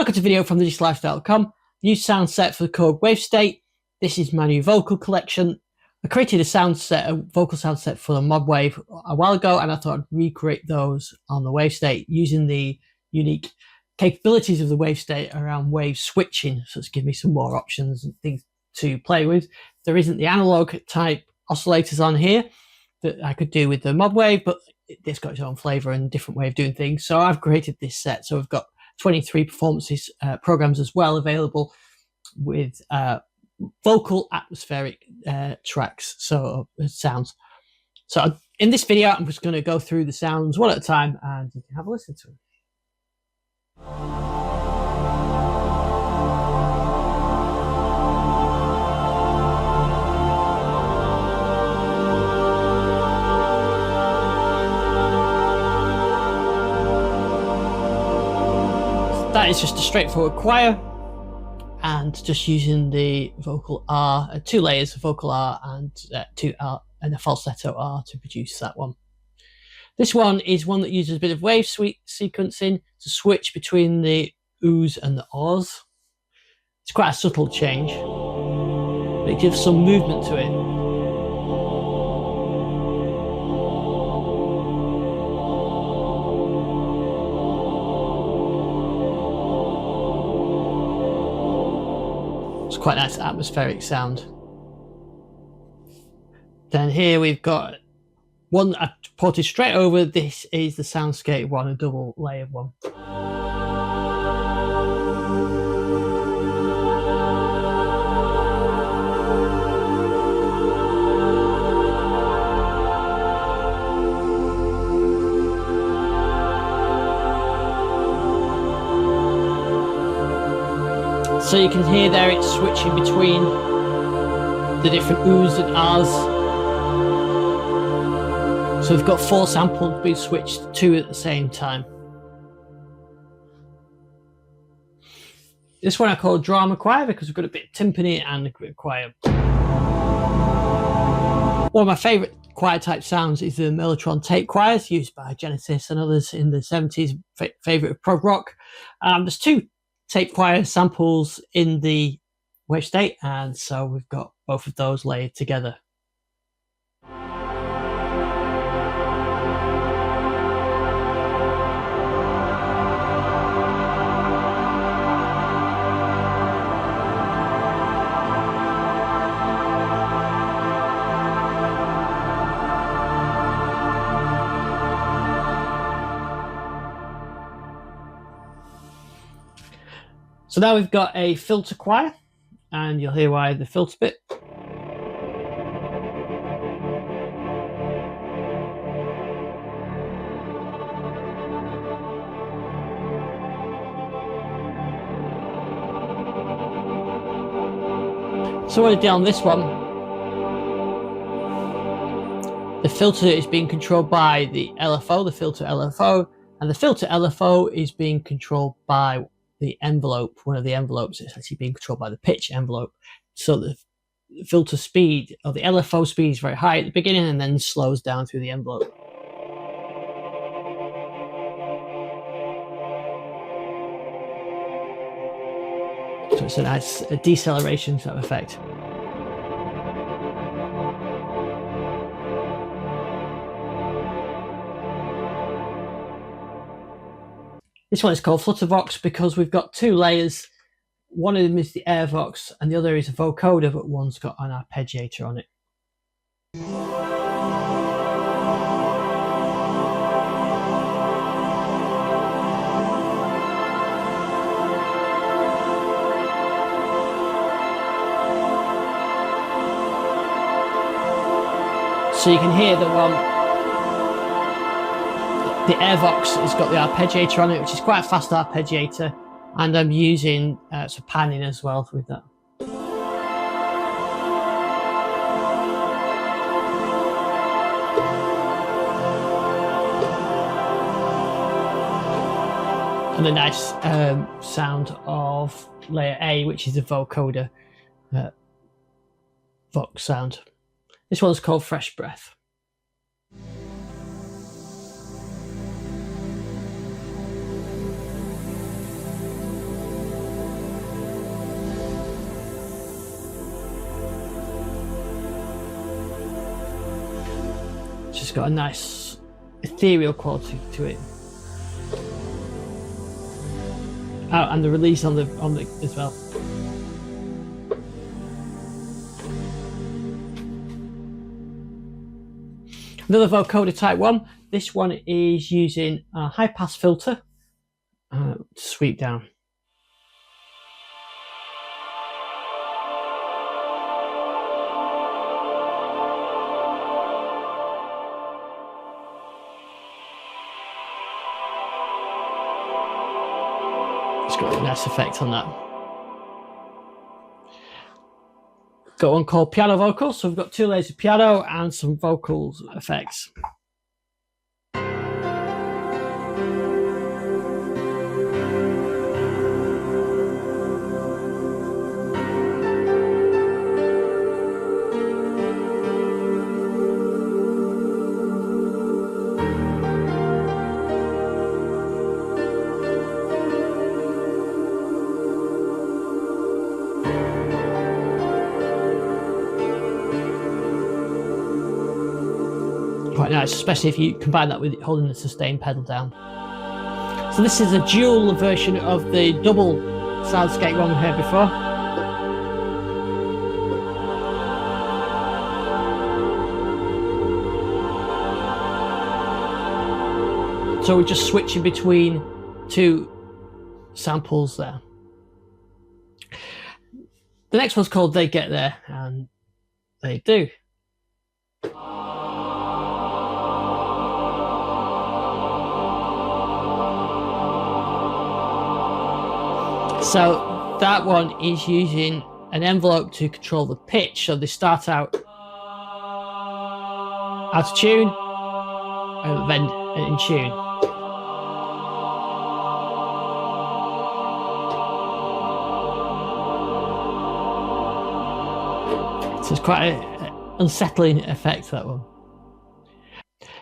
Welcome to a video from thedigital-lifestyle.com. New sound set for the KORG WAVESTATE. This is my new vocal collection. I created a vocal sound set for the mod wave a while ago, and I thought I'd recreate those on the WaveState using the unique capabilities of the WaveState around wave switching. So it's given me some more options and things to play with. There isn't the analog type oscillators on here that I could do with the mod wave, but it's got its own flavor and different way of doing things. So I've created this set. So we've got 23 performances programs as well available with vocal atmospheric tracks, so sounds. So in this video I'm just going to go through the sounds one at a time and you can have a listen to them. That is just a straightforward choir, and just using the vocal R, 2 layers of vocal R and 2 R and a falsetto R to produce that one. This one is one that uses a bit of wave sequencing to switch between the oohs and the ahs. It's quite a subtle change, but it gives some movement to it. It's quite a nice atmospheric sound. Then here we've got one I ported straight over. This is the Soundscape one, a double layered one. So you can hear there it's switching between the different oohs and ahs. So we've got 4 samples being switched, 2 at the same time. This one I call drama choir because we've got a bit of timpani and a bit of choir. One of my favourite choir type sounds is the Mellotron tape choirs used by Genesis and others in the 70s, favourite of prog rock. There's 2 tape choir samples in the WaveState, and so we've got both of those layered together. So now we've got a filter choir, and you'll hear why the filter bit. So what I did on this one, the filter is being controlled by the LFO, the filter LFO, and the filter LFO is being controlled by the envelope. One of the envelopes is actually being controlled by the pitch envelope. So the filter speed, or the LFO speed, is very high at the beginning and then slows down through the envelope. So it's a nice deceleration sort of effect. This one is called Flutter because we've got 2 layers. One of them is the Airvox and the other is a Vocoder, but one's got an arpeggiator on it. So you can hear the one. The Airvox has got the arpeggiator on it, which is quite a fast arpeggiator, and I'm using some panning as well with that. And a nice sound of layer A, which is the Vocoder Vox sound. This one's called Fresh Breath. just got a nice ethereal quality to it. Oh, and the release on the as well. Another vocoder type one. This one is using a high pass filter to sweep down. It's got a nice effect on that. Got one called piano vocals, so we've got 2 layers of piano and some vocals effects. Quite nice, especially if you combine that with holding the sustain pedal down. So this is a dual version of the double soundscape one we heard before. So we're just switching between 2 samples there. The next one's called They Get There, and they do. So that one is using an envelope to control the pitch. So they start out of tune and then in tune. So it's quite an unsettling effect, that one.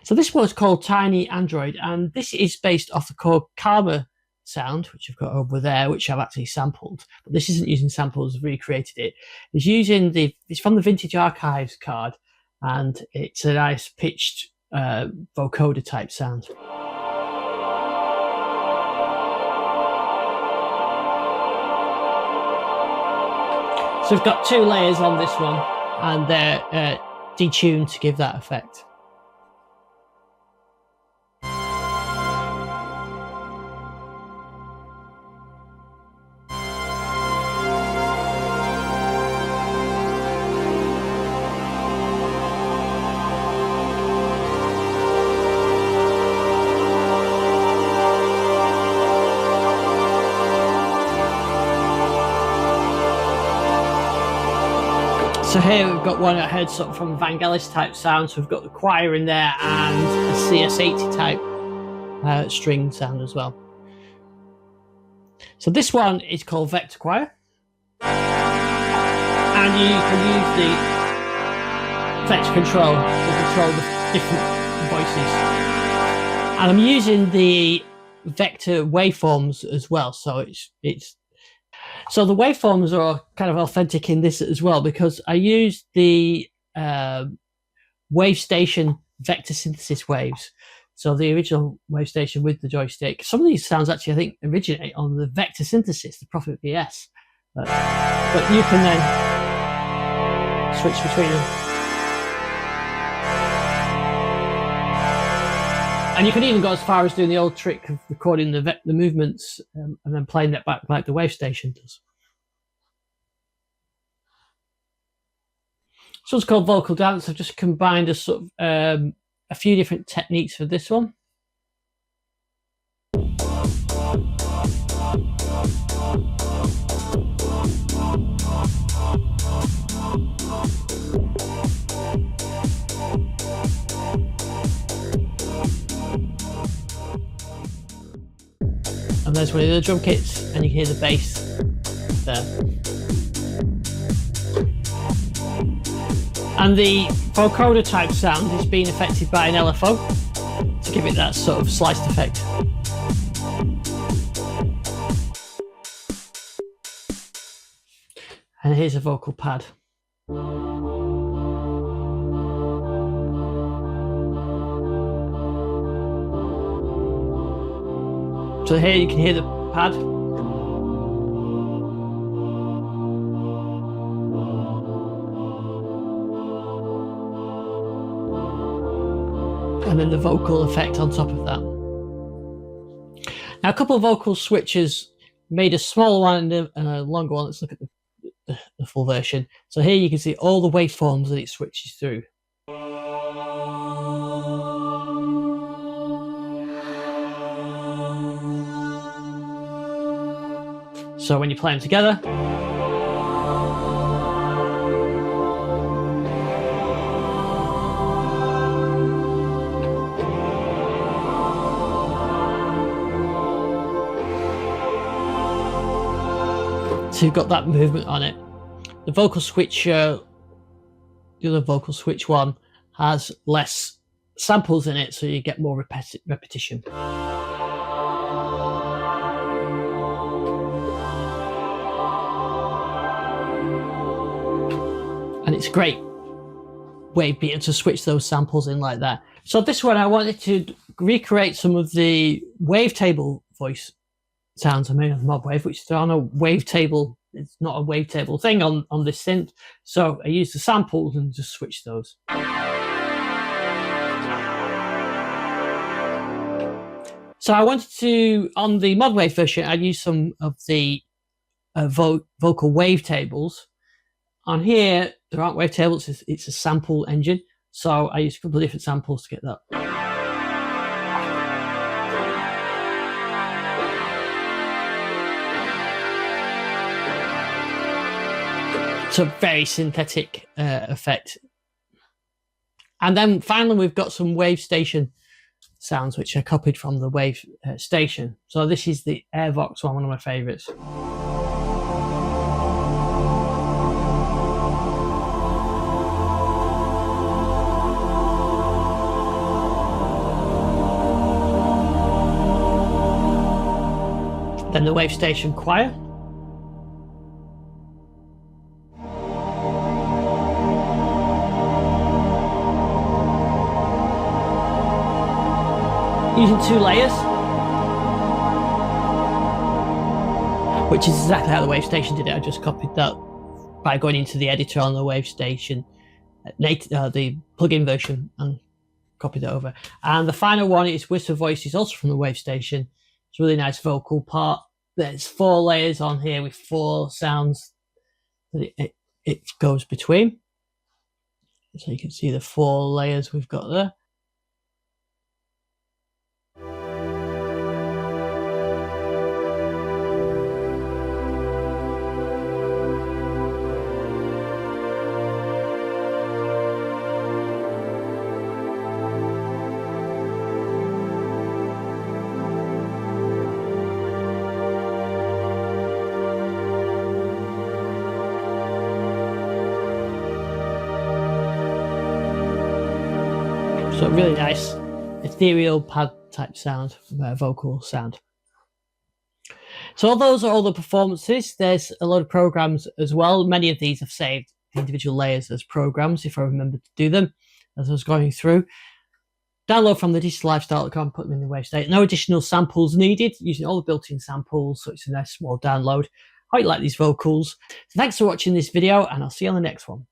So this one's called Tiny Android, and this is based off the KORG Karma sound, which I've got over there, which I've actually sampled. But this isn't using samples, I've recreated it. It's using it's from the Vintage Archives card, and it's a nice pitched vocoder type sound. So we've got 2 layers on this one, and they're detuned to give that effect. So here we've got one I heard sort of from Vangelis type sound. So we've got the choir in there and a CS80 type string sound as well. So this one is called Vector Choir, and you can use the vector control to control the different voices. And I'm using the vector waveforms as well. So so the waveforms are kind of authentic in this as well, because I used the Wavestation vector synthesis waves. So the original Wavestation with the joystick. Some of these sounds actually, I think, originate on the vector synthesis, the Prophet VS. But you can then switch between them. And you can even go as far as doing the old trick of recording the movements and then playing that back like the Wavestation does. This one's called Vocal Dance. I've just combined a sort of a few different techniques for this one. And there's one of the drum kits, and you can hear the bass there. And the vocoder type sound is being affected by an LFO to give it that sort of sliced effect. And here's a vocal pad. So here you can hear the pad. And then the vocal effect on top of that. Now a couple of vocal switches made a smaller one and a longer one. Let's look at the full version. So here you can see all the waveforms that it switches through. So when you play them together, so you've got that movement on it. The vocal switch, the other vocal switch one, has less samples in it, so you get more repetition. And it's great wave beater to switch those samples in like that. So this one I wanted to recreate some of the wavetable voice sounds I made on the mod wave, which is on a wavetable. It's not a wavetable thing on this synth. So I used the samples and just switched those. So I wanted to, on the mod wave version, I used some of the vocal wavetables. On here, there aren't wavetables, it's a sample engine. So I used a couple of different samples to get that. It's a very synthetic effect. And then finally, we've got some Wavestation sounds, which I copied from the Wavestation. So this is the Airvox one of my favorites. Then the Wavestation Choir. Using 2 layers, which is exactly how the Wavestation did it. I just copied that by going into the editor on the Wavestation, the plugin version, and copied it over. And the final one is Whisper Voices, also from the Wavestation. It's a really nice vocal part. There's 4 layers on here with 4 sounds that it goes between. So you can see the 4 layers we've got there. So really nice ethereal pad type sound, vocal sound. So those are all the performances. There's a lot of programs as well. Many of these I've saved the individual layers as programs if I remember to do them as I was going through. Download from the digitallifestyle.com, put them in the Wavestate. No additional samples needed, using all the built-in samples, so it's a nice small download. I hope you like these vocals. So thanks for watching this video, and I'll see you on the next one.